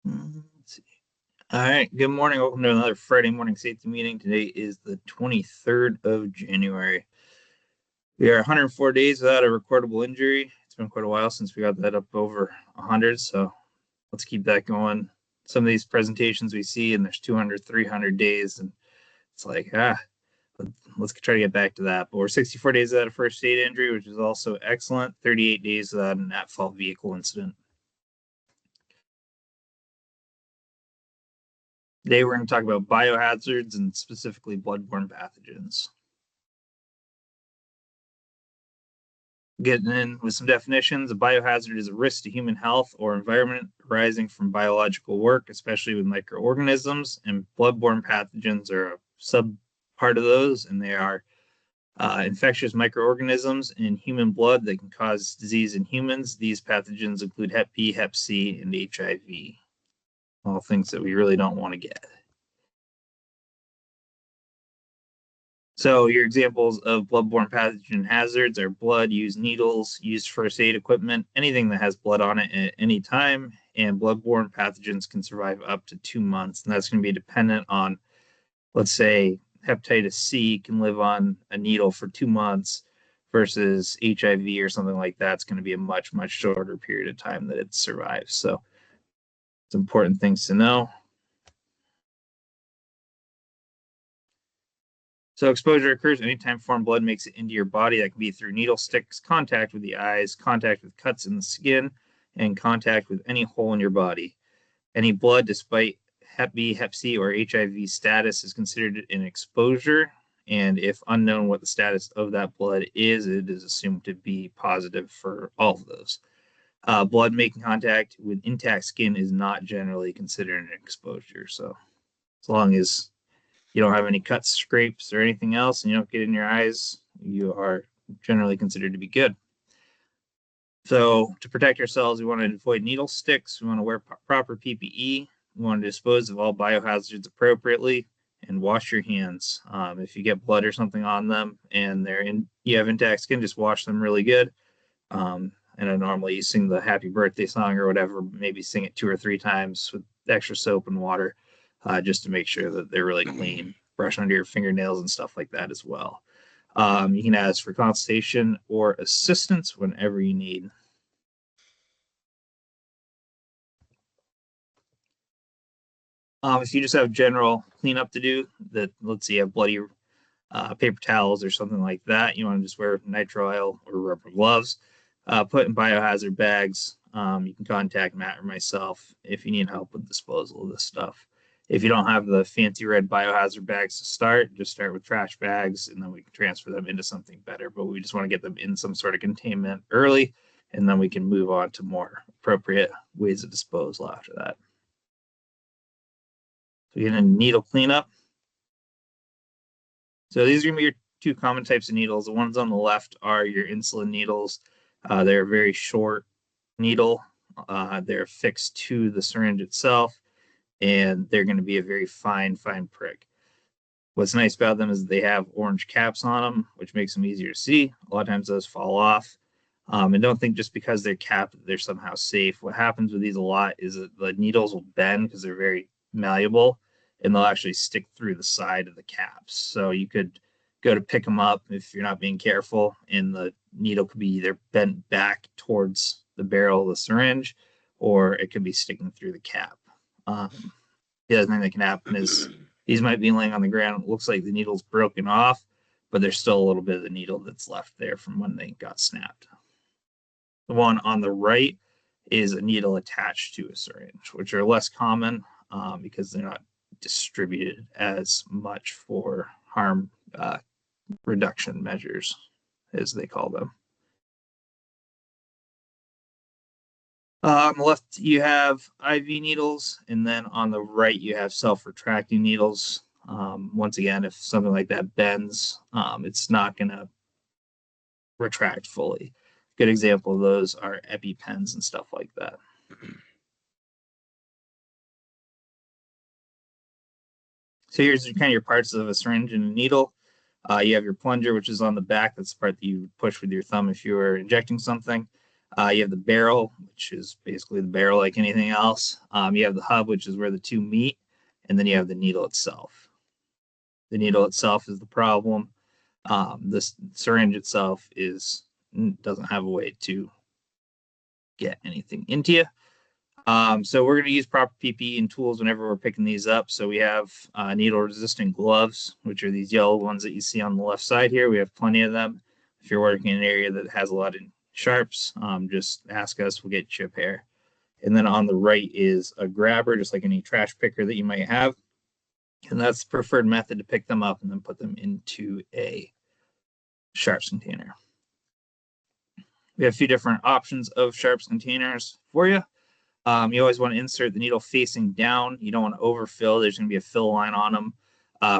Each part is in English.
Let's see. All right. Good morning. Welcome to another Friday morning safety meeting. Today is the 23rd of January. We are 104 days without a recordable injury. It's been quite a while since we got that up over 100. So let's keep that going. Some of these presentations we see, and there's 200, 300 days, and it's like, let's try to get back to that. But we're 64 days without a first aid injury, which is also excellent. 38 days without an at-fault vehicle incident. Today, we're going to talk about biohazards and specifically bloodborne pathogens. Getting in with some definitions, a biohazard is a risk to human health or environment arising from biological work, especially with microorganisms, and bloodborne pathogens are a sub part of those, and they are infectious microorganisms in human blood that can cause disease in humans. These pathogens include Hep B, Hep C, and HIV, all things that we really don't want to get. So your examples of bloodborne pathogen hazards are blood, used needles, used first aid equipment, anything that has blood on it at any time. And bloodborne pathogens can survive up to 2 months. And that's going to be dependent on, let's say, hepatitis C can live on a needle for 2 months versus HIV or something like that. It's going to be a much, much shorter period of time that it survives. So it's important things to know. So exposure occurs anytime foreign blood makes it into your body. That can be through needle sticks, contact with the eyes, contact with cuts in the skin, and contact with any hole in your body. Any blood, despite Hep B, Hep C, or HIV status, is considered an exposure. And if unknown what the status of that blood is, it is assumed to be positive for all of those. Blood making contact with intact skin is not generally considered an exposure. So as long as you don't have any cuts, scrapes, or anything else, and you don't get in your eyes, you are generally considered to be good. So to protect ourselves, we want to avoid needle sticks. We want to wear proper PPE. We want to dispose of all biohazards appropriately and wash your hands. If you get blood or something on them and you have intact skin, just wash them really good. And I normally you sing the happy birthday song or whatever, maybe sing it 2 or 3 times with extra soap and water, just to make sure that they're really clean. Brush under your fingernails and stuff like that as well. You can ask for consultation or assistance whenever you need. If you just have general cleanup to do, that let's say you have bloody paper towels or something like that, you want to just wear nitrile oil or rubber gloves. Put in biohazard bags. You can contact Matt or myself if you need help with disposal of this stuff. If you don't have the fancy red biohazard bags to start, just start with trash bags and then we can transfer them into something better. But we just want to get them in some sort of containment early and then we can move on to more appropriate ways of disposal after that. So we get a needle cleanup. So these are going to be your two common types of needles. The ones on the left are your insulin needles. They're a very short needle. They're fixed to the syringe itself, and they're going to be a very fine, fine prick. What's nice about them is they have orange caps on them, which makes them easier to see. A lot of times those fall off. And don't think just because they're capped, they're somehow safe. What happens with these a lot is that the needles will bend because they're very malleable and they'll actually stick through the side of the caps. So you could go to pick them up if you're not being careful, and the needle could be either bent back towards the barrel of the syringe or it could be sticking through the cap. The other thing that can happen is these might be laying on the ground. It looks like the needle's broken off, but there's still a little bit of the needle that's left there from when they got snapped. The one on the right is a needle attached to a syringe, which are less common because they're not distributed as much for harm reduction measures, as they call them. On the left, you have IV needles, and then on the right, you have self-retracting needles. Once again, if something like that bends, it's not going to retract fully. Good example of those are EpiPens and stuff like that. So here's kind of your parts of a syringe and a needle. You have your plunger, which is on the back. That's the part that you push with your thumb if you were injecting something. You have the barrel, which is basically the barrel like anything else. You have the hub, which is where the two meet, and then you have the needle itself. The needle itself is the problem. This syringe itself doesn't have a way to get anything into you. So we're going to use proper PPE and tools whenever we're picking these up. So we have needle-resistant gloves, which are these yellow ones that you see on the left side here. We have plenty of them. If you're working in an area that has a lot of sharps, just ask us. We'll get you a pair. And then on the right is a grabber, just like any trash picker that you might have. And that's the preferred method to pick them up and then put them into a sharps container. We have a few different options of sharps containers for you. You always want to insert the needle facing down. You don't want to overfill. There's going to be a fill line on them.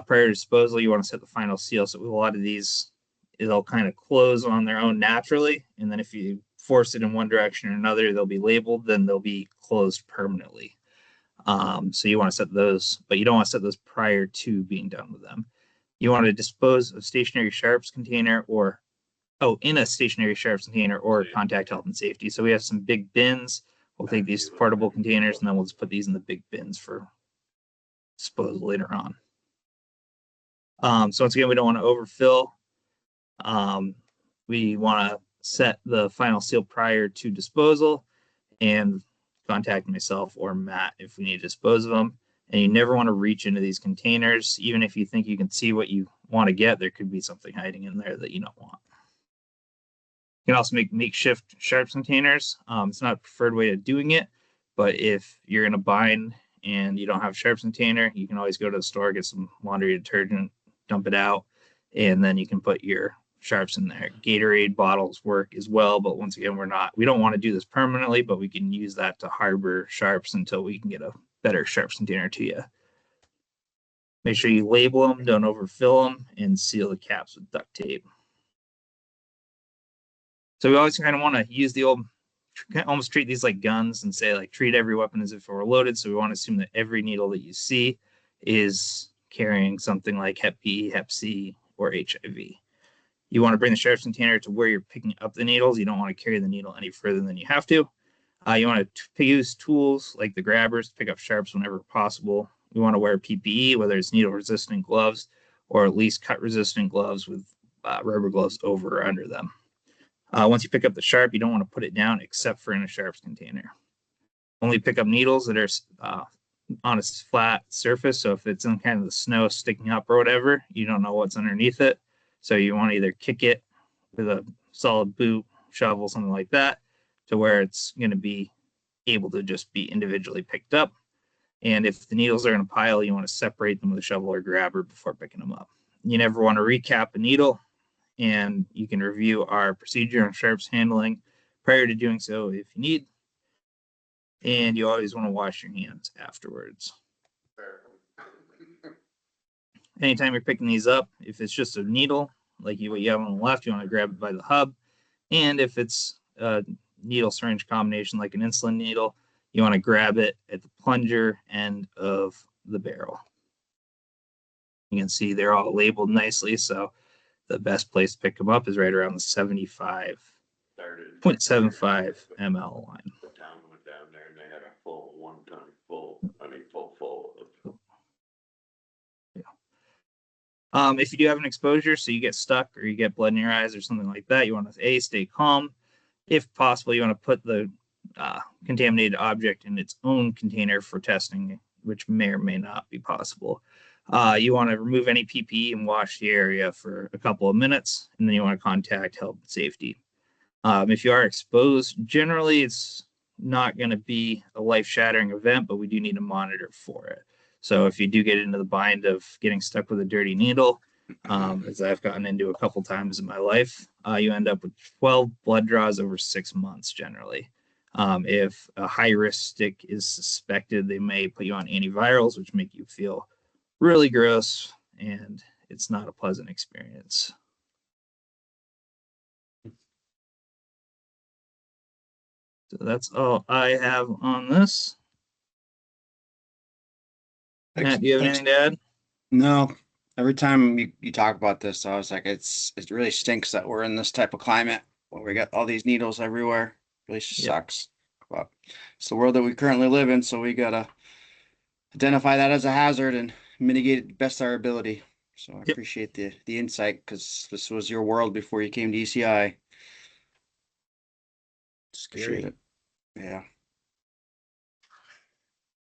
Prior to disposal, you want to set the final seal. So with a lot of these, they'll kind of close on their own naturally. And then if you force it in one direction or another, they'll be labeled, then they'll be closed permanently. So you want to set those, but you don't want to set those prior to being done with them. You want to dispose of stationary sharps container in a stationary sharps container or contact health and safety. So we have some big bins. We'll take these portable containers and then we'll just put these in the big bins for disposal later on. So once again, we don't want to overfill. We want to set the final seal prior to disposal and contact myself or Matt if we need to dispose of them. And you never want to reach into these containers. Even if you think you can see what you want to get, there could be something hiding in there that you don't want. You can also make makeshift sharps containers. It's not a preferred way of doing it, but if you're in a bind and you don't have a sharps container, you can always go to the store, get some laundry detergent, dump it out, and then you can put your sharps in there. Gatorade bottles work as well, but once again, we don't want to do this permanently, but we can use that to harbor sharps until we can get a better sharps container to you. Make sure you label them, don't overfill them, and seal the caps with duct tape. So we always kind of want to use the old, almost treat these like guns and say like treat every weapon as if it were loaded. So we want to assume that every needle that you see is carrying something like Hep B, Hep C, or HIV. You want to bring the sharps container to where you're picking up the needles. You don't want to carry the needle any further than you have to. You want to use tools like the grabbers to pick up sharps whenever possible. We want to wear PPE, whether it's needle-resistant gloves or at least cut-resistant gloves with rubber gloves over or under them. Once you pick up the sharp, you don't want to put it down except for in a sharps container. Only pick up needles that are on a flat surface. So if it's in kind of the snow sticking up or whatever, you don't know what's underneath it. So you want to either kick it with a solid boot, shovel, something like that, to where it's going to be able to just be individually picked up. And if the needles are in a pile, you want to separate them with a shovel or grabber before picking them up. You never want to recap a needle, and you can review our procedure on sharps handling prior to doing so if you need. And you always want to wash your hands afterwards. Anytime you're picking these up, if it's just a needle, like what you have on the left, you want to grab it by the hub. And if it's a needle syringe combination, like an insulin needle, you want to grab it at the plunger end of the barrel. You can see they're all labeled nicely, so the best place to pick them up is right around the 75.75 ml line. The town went down there and they had a full 1 ton full. If you do have an exposure, so you get stuck or you get blood in your eyes or something like that, you want to stay calm. If possible, you want to put the contaminated object in its own container for testing, which may or may not be possible. You want to remove any PPE and wash the area for a couple of minutes, and then you want to contact health and safety. If you are exposed, generally it's not going to be a life-shattering event, but we do need to monitor for it. So if you do get into the bind of getting stuck with a dirty needle, as I've gotten into a couple times in my life, you end up with 12 blood draws over 6 months generally. If a high-risk stick is suspected, they may put you on antivirals, which make you feel really gross, and it's not a pleasant experience. So that's all I have on this. Matt, do you have anything to add? No. Every time you talk about this, I was like, it really stinks that we're in this type of climate where we got all these needles everywhere. Really sucks. But it's the world that we currently live in, so we gotta identify that as a hazard and mitigate it best our ability. So I appreciate the insight because this was your world before you came to ECI. Appreciate Scary. it. Yeah.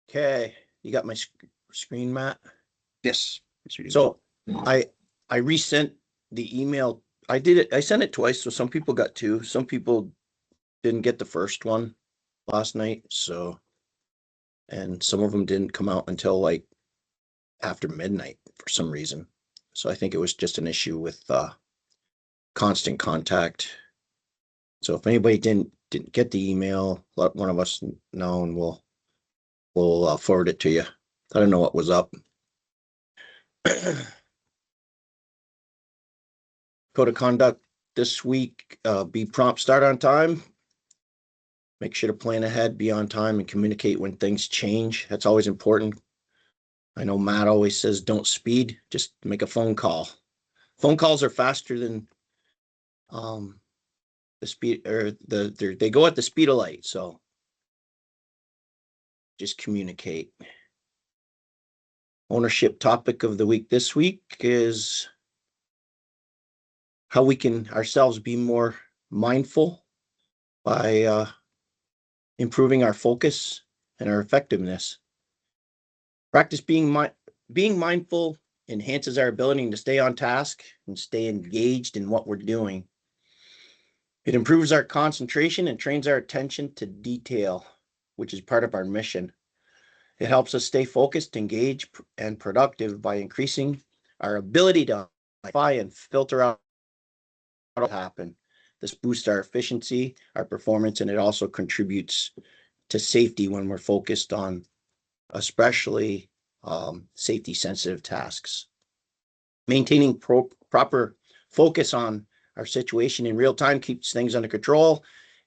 Okay, you got my screen, Matt? Yes. Yes, we do. So I resent the email. I did it. I sent it twice, so some people got two. Some people didn't get the first one last night. So, and some of them didn't come out until like after midnight for some reason. So I think it was just an issue with constant contact. So if anybody didn't get the email, let one of us know, and we'll forward it to you. I don't know what was up. Code of conduct this week, be prompt, start on time. Make sure to plan ahead, be on time, and communicate when things change. That's always important. I know Matt always says don't speed, just make a phone call. Phone calls are faster than the speed, or they go at the speed of light. So just communicate. Ownership topic of the week this week is how we can ourselves be more mindful by improving our focus and our effectiveness. Practice being mindful enhances our ability to stay on task and stay engaged in what we're doing. It improves our concentration and trains our attention to detail, which is part of our mission. It helps us stay focused, engaged, and productive by increasing our ability to identify and filter out what happen. This boosts our efficiency, our performance, and it also contributes to safety when we're focused on especially safety sensitive tasks. Maintaining proper focus on our situation in real time keeps things under control,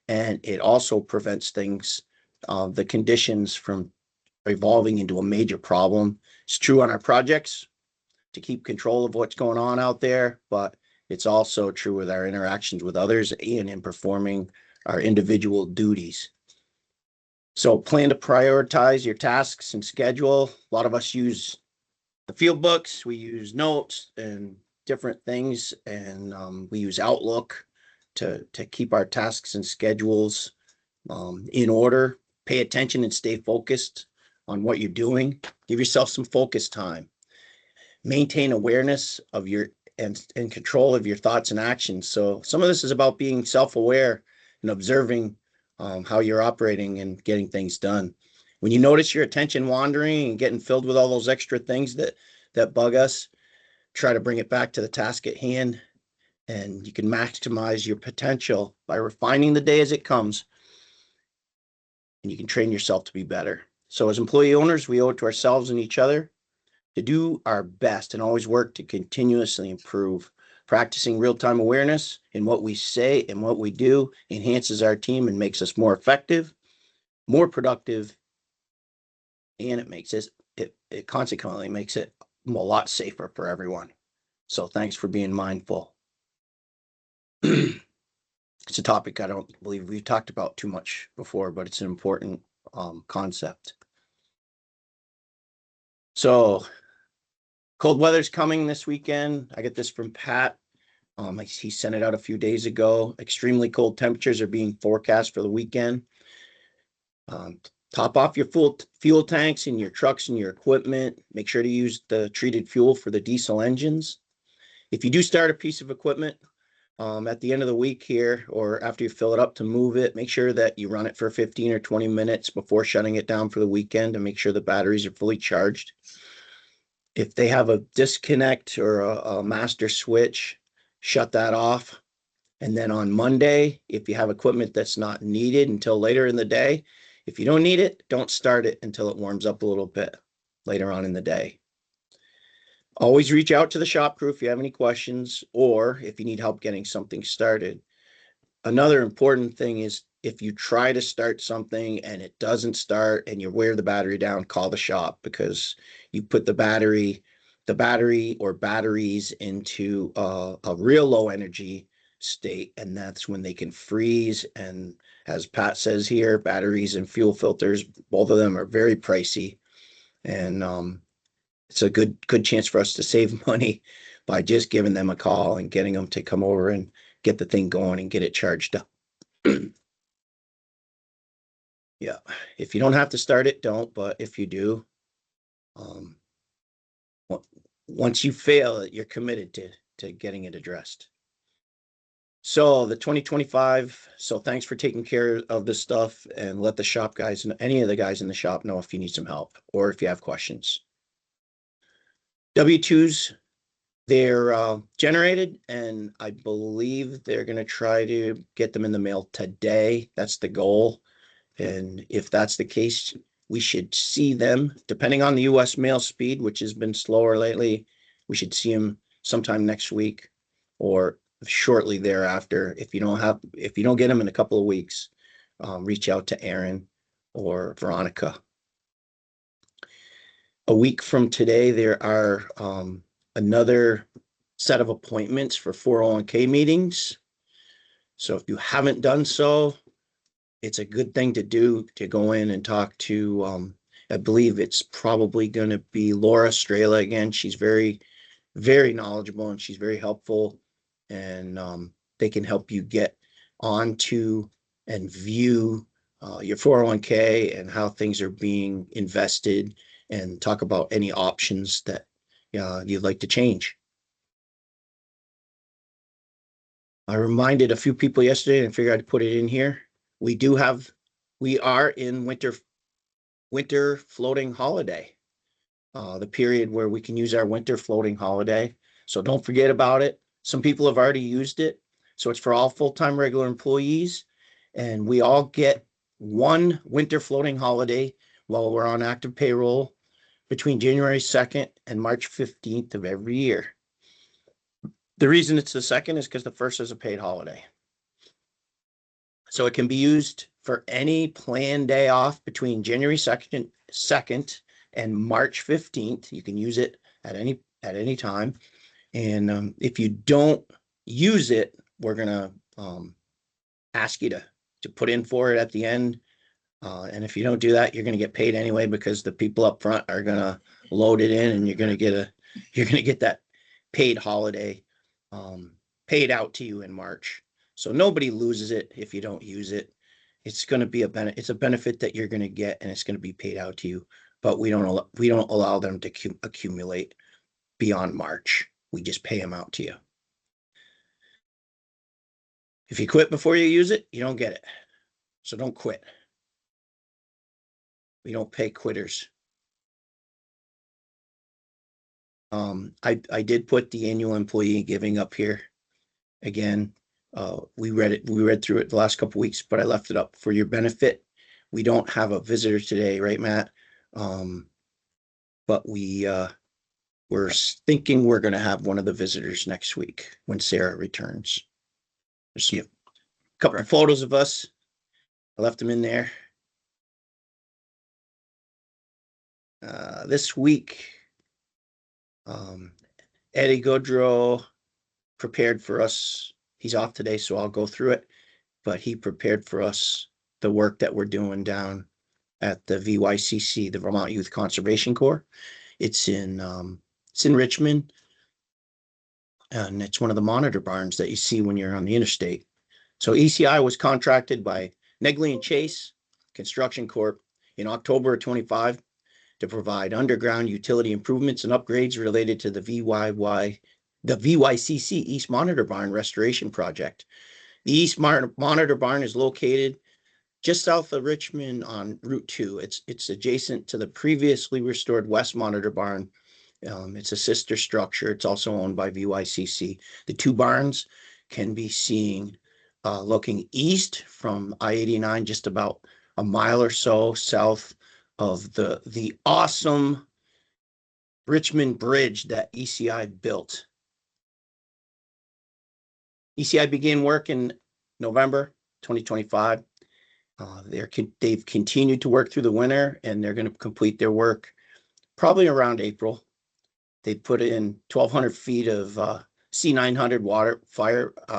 and it also prevents things, the conditions from evolving into a major problem. It's true on our projects to keep control of what's going on out there, but it's also true with our interactions with others and in performing our individual duties. So plan to prioritize your tasks and schedule. A lot of us use the field books, we use notes and different things, and we use Outlook to keep our tasks and schedules in order. Pay attention and stay focused on what you're doing. Give yourself some focus time. Maintain awareness of your and control of your thoughts and actions. So some of this is about being self-aware and observing how you're operating and getting things done. When you notice your attention wandering and getting filled with all those extra things that bug us, try to bring it back to the task at hand, and you can maximize your potential by refining the day as it comes, and you can train yourself to be better. So as employee owners, we owe it to ourselves and each other to do our best and always work to continuously improve. Practicing real-time awareness in what we say and what we do enhances our team and makes us more effective, more productive, and it consequently makes it a lot safer for everyone. So thanks for being mindful. It's a topic I don't believe we've talked about too much before, but it's an important concept. So cold weather's coming this weekend. I get this from Pat. He sent it out a few days ago. Extremely cold temperatures are being forecast for the weekend. Top off your fuel tanks in your trucks and your equipment. Make sure to use the treated fuel for the diesel engines. If you do start a piece of equipment at the end of the week here, or after you fill it up to move it, make sure that you run it for 15 or 20 minutes before shutting it down for the weekend to make sure the batteries are fully charged. If they have a disconnect or a master switch, shut that off. And then on Monday, if you have equipment that's not needed until later in the day, if you don't need it, don't start it until it warms up a little bit later on in the day. Always reach out to the shop crew if you have any questions or if you need help getting something started. Another important thing is if you try to start something and it doesn't start and you wear the battery down, call the shop, because you put the battery or batteries into a real low energy state, and that's when they can freeze. And as Pat says here, batteries and fuel filters, both of them are very pricey, and it's a good chance for us to save money by just giving them a call and getting them to come over and get the thing going and get it charged up. Yeah, if you don't have to start it, don't. But if you do, once you fail, you're committed to getting it addressed. So the 2025. So thanks for taking care of this stuff, and let the shop guys and any of the guys in the shop know if you need some help or if you have questions. W-2s, they're generated, and I believe they're going to try to get them in the mail today. That's the goal. And if that's the case, we should see them, depending on the US mail speed, which has been slower lately. We should see them sometime next week or shortly thereafter. If you don't get them in a couple of weeks, reach out to Aaron or Veronica. A week from today, there are another set of appointments for 401k meetings. So if you haven't done so, it's a good thing to do, to go in and talk to, I believe it's probably going to be Laura Strela again. She's very, very knowledgeable, and she's very helpful, and they can help you get onto and view your 401k and how things are being invested, and talk about any options that you'd like to change. I reminded a few people yesterday and figured I'd put it in here. We are in winter floating holiday, the period where we can use our winter floating holiday. So don't forget about it. Some people have already used it. So it's for all full-time regular employees. And we all get one winter floating holiday while we're on active payroll between January 2nd and March 15th of every year. The reason it's the second is because the first is a paid holiday. So it can be used for any planned day off between January 2nd and March 15th. You can use it at any time. And if you don't use it, we're going to ask you to put in for it at the end. And if you don't do that, you're going to get paid anyway, because the people up front are going to load it in, and you're going to get that paid holiday paid out to you in March. So nobody loses it if you don't use it. It's going to be it's a benefit that you're going to get, and it's going to be paid out to you. But we don't allow them to accumulate beyond March. We just pay them out to you. If you quit before you use it, you don't get it. So don't quit. We don't pay quitters. I did put the annual employee giving up here again. We read through it the last couple of weeks, but I left it up for your benefit. We don't have a visitor today, right, Matt? But we're thinking we're going to have one of the visitors next week when Sarah returns. There's a couple of photos of us. I left them in there. This week, Eddie Gaudreau prepared for us. He's off today, so I'll go through it. But he prepared for us the work that we're doing down at the VYCC, the Vermont Youth Conservation Corps. It's in Richmond, and it's one of the monitor barns that you see when you're on the interstate. So ECI was contracted by Negley and Chase Construction Corp in October of 25 to provide underground utility improvements and upgrades related to the VYCC East Monitor Barn Restoration Project. The East Monitor Barn is located just south of Richmond on Route 2. It's adjacent to the previously restored West Monitor Barn. It's a sister structure. It's also owned by VYCC. The two barns can be seen looking east from I-89, just about a mile or so south of the awesome Richmond Bridge that ECI built. ECI began work in November 2025. They've continued to work through the winter, and they're going to complete their work probably around April. They put in 1,200 feet of C900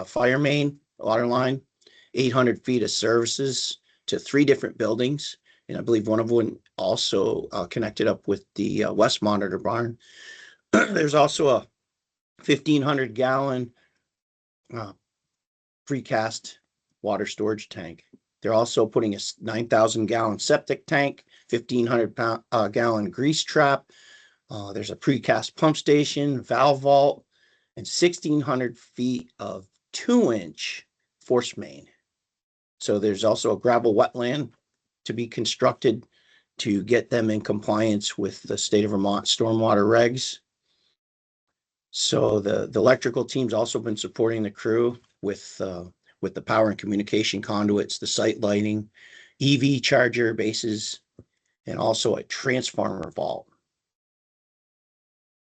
fire main, water line, 800 feet of services to 3 different buildings. And I believe one of them also connected up with the West Monitor barn. There's also a 1,500 gallon precast water storage tank. They're also putting a 9,000 gallon septic tank, 1,500 gallon grease trap. There's a precast pump station, valve vault, and 1,600 feet of 2-inch force main. So there's also a gravel wetland to be constructed to get them in compliance with the state of Vermont stormwater regs. So the electrical team's also been supporting the crew with the power and communication conduits, the site lighting, EV charger bases, and also a transformer vault.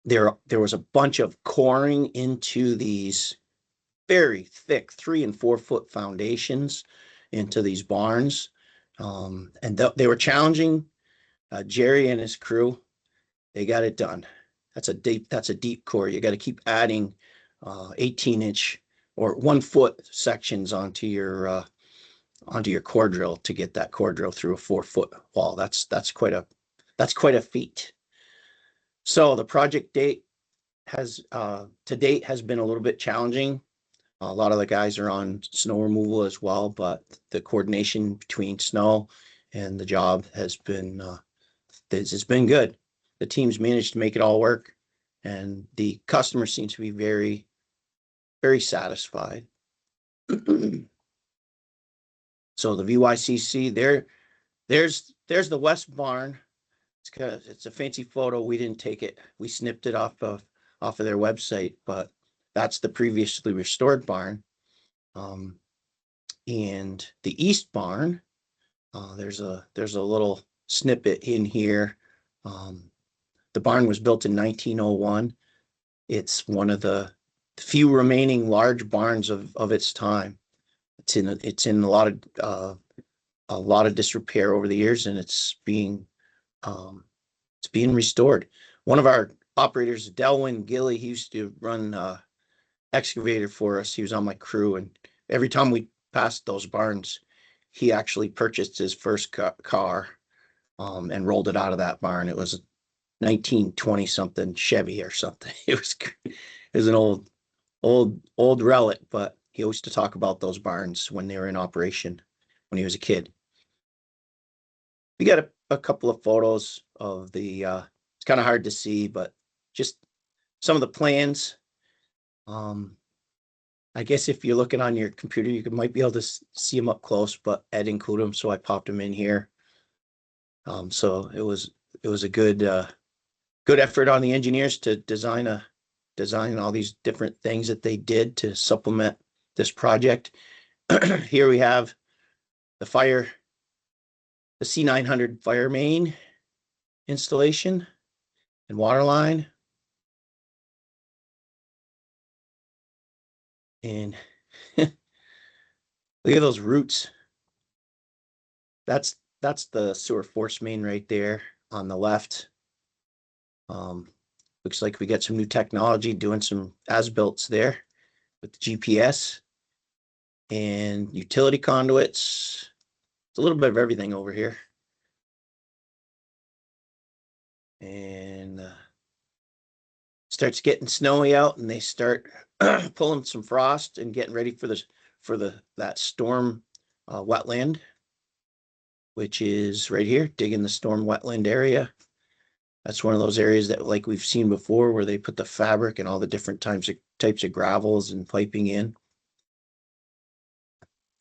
There was a bunch of coring into these very thick 3 and 4 foot foundations into these barns. And they were challenging. Jerry and his crew, they got it done. That's a deep core. You got to keep adding 18-inch or 1 foot sections onto your core drill to get that core drill through a 4 foot wall. That's quite a feat. So the project date has to date has been a little bit challenging. A lot of the guys are on snow removal as well, but the coordination between snow and the job has been it's been good. The team's managed to make it all work, and the customer seems to be very, very satisfied. So the VYCC there's the west barn. It's a fancy photo. We didn't take it. We snipped it off of their website, but that's the previously restored barn. And the east barn, there's a little snippet in here. The barn was built in 1901. It's one of the few remaining large barns of its time. It's in a lot of disrepair over the years, and it's being restored. One of our operators, Delwyn Gilly, he used to run excavator for us. He was on my crew, and every time we passed those barns, he actually purchased his first car and rolled it out of that barn. It was 1920 something Chevy or something. It was an old relic, but he used to talk about those barns when they were in operation when he was a kid. We got a couple of photos of the it's kind of hard to see, but just some of the plans. I guess if you're looking on your computer, you might be able to see them up close, but I didn't include them, so I popped them in here. So it was a good effort on the engineers to design all these different things that they did to supplement this project. Here we have the C900 fire main installation and water line. And look at those roots. That's the sewer force main right there on the left. Looks like we got some new technology doing some as-builts there with the GPS and utility conduits. It's a little bit of everything over here. And starts getting snowy out, and they start pulling some frost and getting ready for that storm wetland, which is right here, digging the storm wetland area. That's one of those areas that, like we've seen before, where they put the fabric and all the different types of gravels and piping in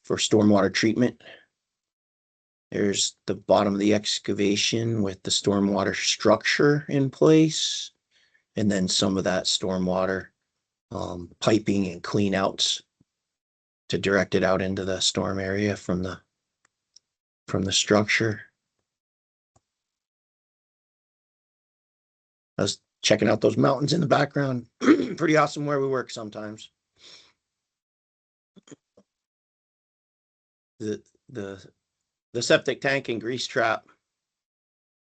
for stormwater treatment. There's the bottom of the excavation with the stormwater structure in place, and then some of that stormwater piping and clean outs to direct it out into the storm area from the structure. I was checking out those mountains in the background. Pretty awesome where we work sometimes. The septic tank and grease trap,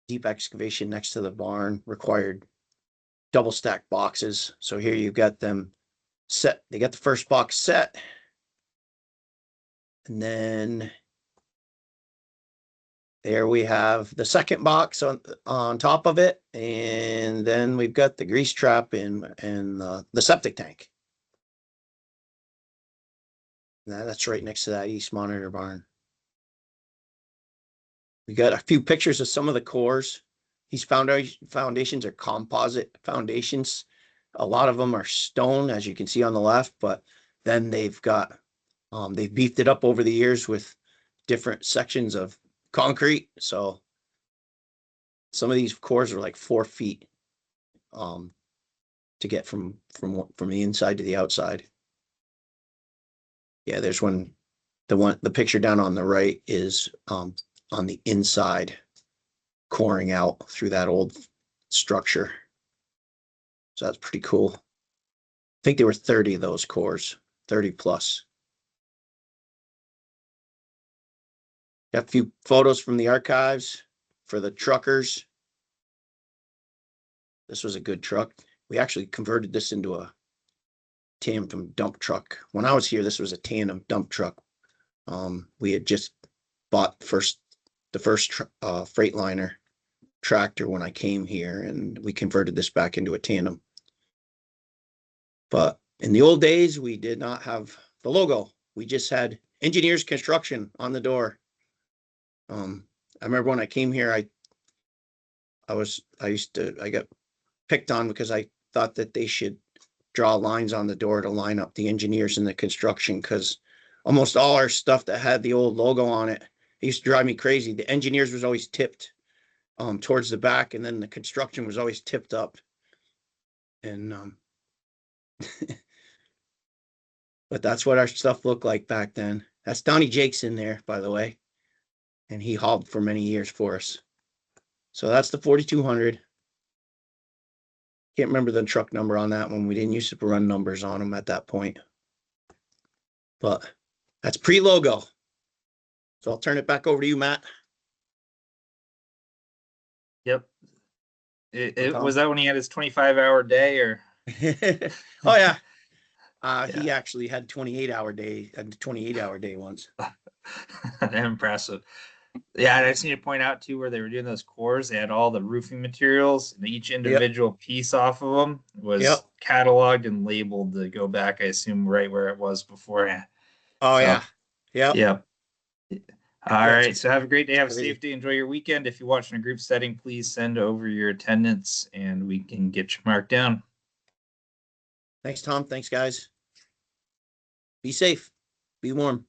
deep excavation next to the barn required double stack boxes. So here you've got them set. They got the first box set. And then there we have the second box on top of it. And then we've got the grease trap and the septic tank. Now that's right next to that east monitor barn. We got a few pictures of some of the cores. These foundations are composite foundations. A lot of them are stone, as you can see on the left, but then they've got, they've beefed it up over the years with different sections of concrete. So some of these cores are like 4 feet to get from the inside to the outside. Yeah, there's one. The picture down on the right is on the inside, coring out through that old structure. So that's pretty cool. I think there were 30 of those cores, 30 plus. Got a few photos from the archives for the truckers. This was a good truck. We actually converted this into a tandem dump truck. When I was here, this was a tandem dump truck. We had just bought the first Freightliner tractor when I came here, and we converted this back into a tandem. But in the old days, we did not have the logo. We just had Engineers Construction on the door. I remember when I came here, I got picked on because I thought that they should draw lines on the door to line up the engineers and the construction, because almost all our stuff that had the old logo on it, it used to drive me crazy. The engineers was always tipped towards the back, and then the construction was always tipped up. And but that's what our stuff looked like back then. That's Donnie Jakes in there, by the way, and he hauled for many years for us. So that's the 4200. Can't remember the truck number on that one. We didn't used to run numbers on them at that point. But that's pre-logo. So I'll turn it back over to you, Matt. Yep. Was that when he had his 25-hour day, or? Oh yeah. He actually had 28-hour day once. Impressive. Yeah, and I just need to point out too, where they were doing those cores, they had all the roofing materials, and each individual piece off of them was cataloged and labeled to go back, I assume, right where it was beforehand. Oh, so, yeah. All right. So have a great day. Have a safe day. Enjoy your weekend. If you're watching a group setting, please send over your attendance and we can get you marked down. Thanks, Tom. Thanks, guys. Be safe. Be warm.